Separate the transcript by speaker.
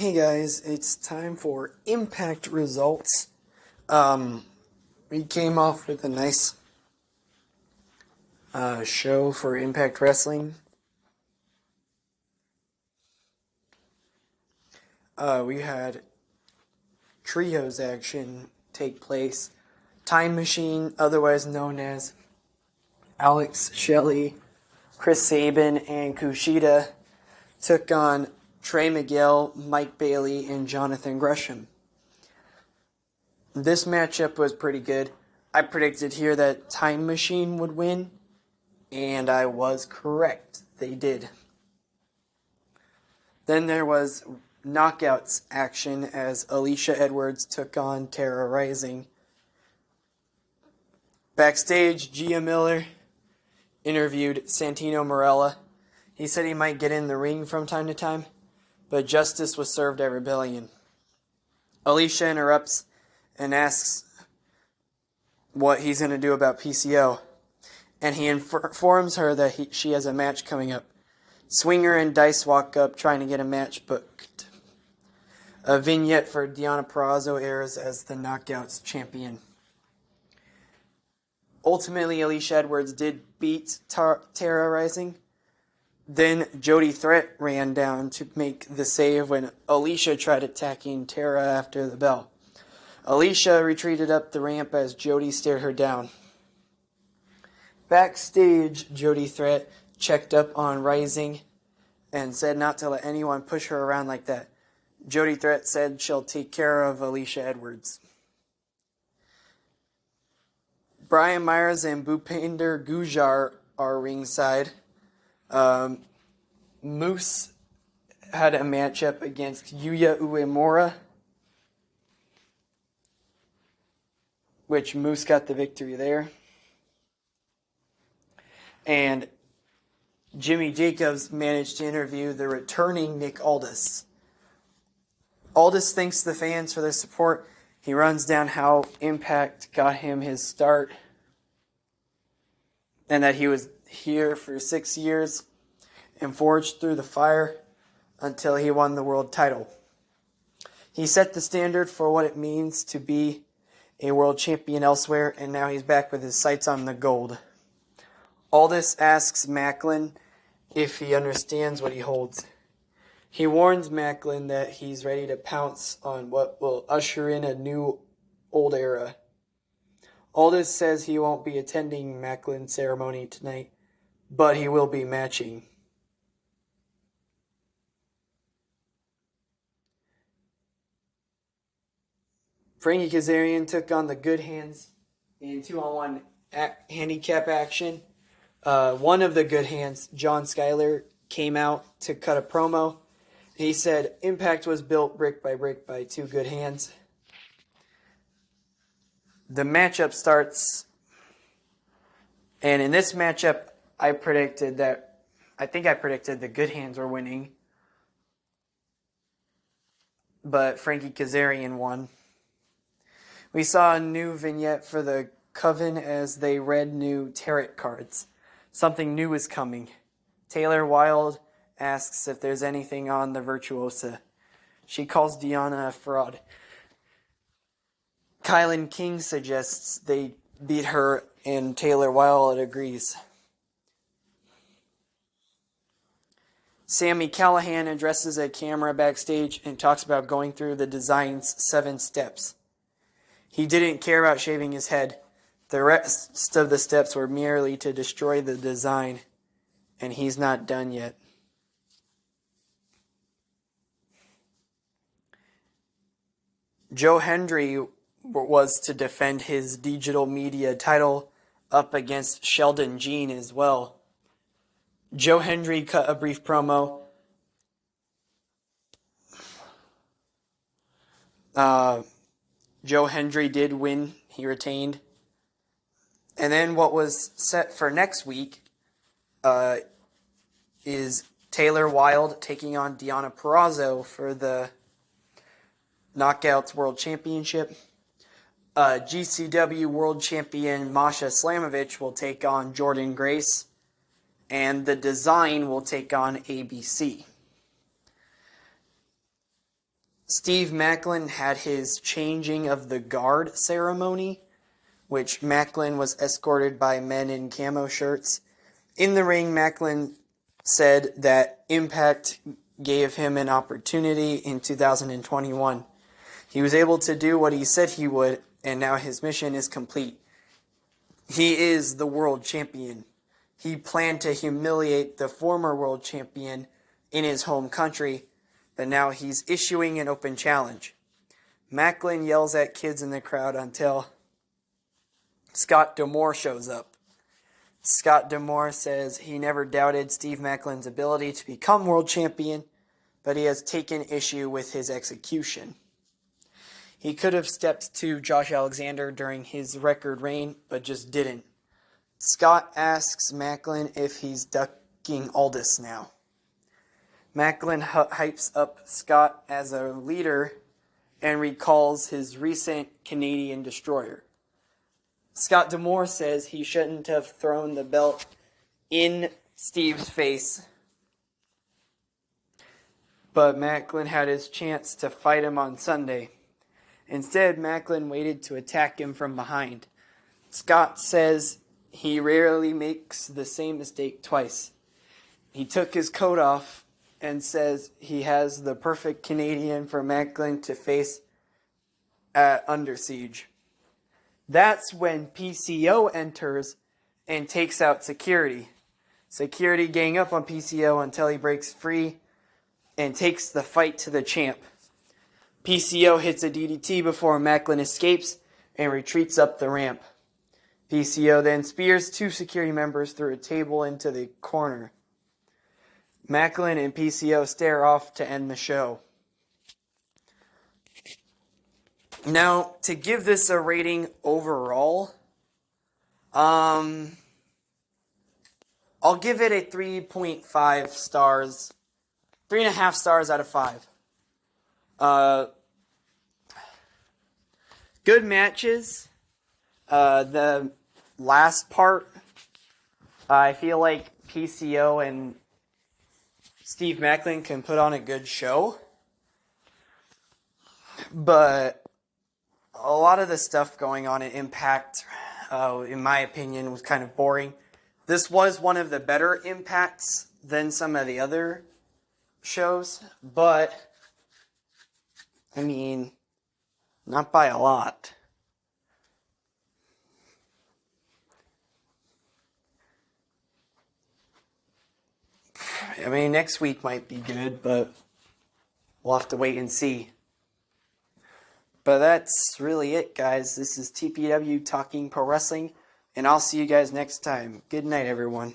Speaker 1: Hey guys, it's time for Impact results. We came off with a nice show for Impact Wrestling. We had trios action take place. Time Machine, otherwise known as Alex Shelley, Chris Sabin, and Kushida, took on Trey Miguel, Mike Bailey, and Jonathan Gresham. This matchup was pretty good. I predicted here that Time Machine would win, and I was correct. They did. Then there was knockouts action as Alicia Edwards took on Tara Rising. Backstage, Gia Miller interviewed Santino Marella. He said he might get in the ring from time to time, but justice was served at Rebellion. Alicia interrupts and asks what he's going to do about PCO, and he informs her that she has a match coming up. Swinger and Dice walk up trying to get a match booked. A vignette for Deonna Purrazzo airs as the Knockouts champion. Ultimately, Alicia Edwards did beat Tara Rising. Then Jody Threat ran down to make the save when Alicia tried attacking Tara after the bell. Alicia retreated up the ramp as Jody stared her down. Backstage, Jody Threat checked up on Rising and said not to let anyone push her around like that. Jody Threat said she'll take care of Alicia Edwards. Brian Myers and Bhupinder Gujar are ringside. Moose had a matchup against Yuya Uemura, which Moose got the victory there. And Jimmy Jacobs managed to interview the returning Nick Aldis. Aldis thanks the fans for their support. He runs down how Impact got him his start and that he was here for 6 years and forged through the fire until he won the world title. He set the standard for what it means to be a world champion elsewhere, and now he's back with his sights on the gold. Aldis asks Macklin if he understands what he holds. He warns Macklin that he's ready to pounce on what will usher in a new old era. Aldis says he won't be attending Macklin's ceremony tonight, but he will be matching. Frankie Kazarian took on the Good Hands in 2-on-1 handicap action. One of the Good Hands, John Schuyler, came out to cut a promo. He said Impact was built brick by two good hands. The matchup starts, and in this matchup, I predicted the Good Hands were winning, but Frankie Kazarian won. We saw a new vignette for the Coven as they read new tarot cards. Something new is coming. Taylor Wilde asks if there's anything on the Virtuosa. She calls Deonna a fraud. Kylan King suggests they beat her, and Taylor Wilde agrees. Sami Callihan addresses a camera backstage and talks about going through the design's 7 steps. He didn't care about shaving his head. The rest of the steps were merely to destroy the design, and he's not done yet. Joe Hendry was to defend his digital media title up against Sheldon Jean as well. Joe Hendry cut a brief promo. Joe Hendry did win. He retained. And then what was set for next week is Taylor Wilde taking on Deonna Purrazzo for the Knockouts World Championship. GCW World Champion Masha Slamovich will take on Jordan Grace. And the Design will take on ABC. Steve Macklin had his changing of the guard ceremony, which Macklin was escorted by men in camo shirts. In the ring, Macklin said that Impact gave him an opportunity in 2021. He was able to do what he said he would, and now his mission is complete. He is the world champion. He planned to humiliate the former world champion in his home country, but now he's issuing an open challenge. Macklin yells at kids in the crowd until Scott D'Amore shows up. Scott D'Amore says he never doubted Steve Macklin's ability to become world champion, but he has taken issue with his execution. He could have stepped to Josh Alexander during his record reign, but just didn't. Scott asks Macklin if he's ducking Aldis now. Macklin hypes up Scott as a leader and recalls his recent Canadian destroyer. Scott D'Amore says he shouldn't have thrown the belt in Steve's face, but Macklin had his chance to fight him on Sunday. Instead, Macklin waited to attack him from behind. Scott says he rarely makes the same mistake twice. He took his coat off and says he has the perfect Canadian for Macklin to face at Under Siege. That's when PCO enters and takes out security. Security gang up on PCO until he breaks free and takes the fight to the champ. PCO hits a DDT before Macklin escapes and retreats up the ramp. PCO then spears two security members through a table into the corner. Macklin and PCO stare off to end the show. Now, to give this a rating overall, I'll give it a 3.5 stars, 3.5 stars out of 5. Good matches. The last part, I feel like PCO and Steve Macklin can put on a good show. But a lot of the stuff going on in Impact, in my opinion, was kind of boring. This was one of the better Impacts than some of the other shows, but, I mean, not by a lot. I mean, next week might be good, but we'll have to wait and see. But that's really it, guys. This is TPW Talking Pro Wrestling, and I'll see you guys next time. Good night, everyone.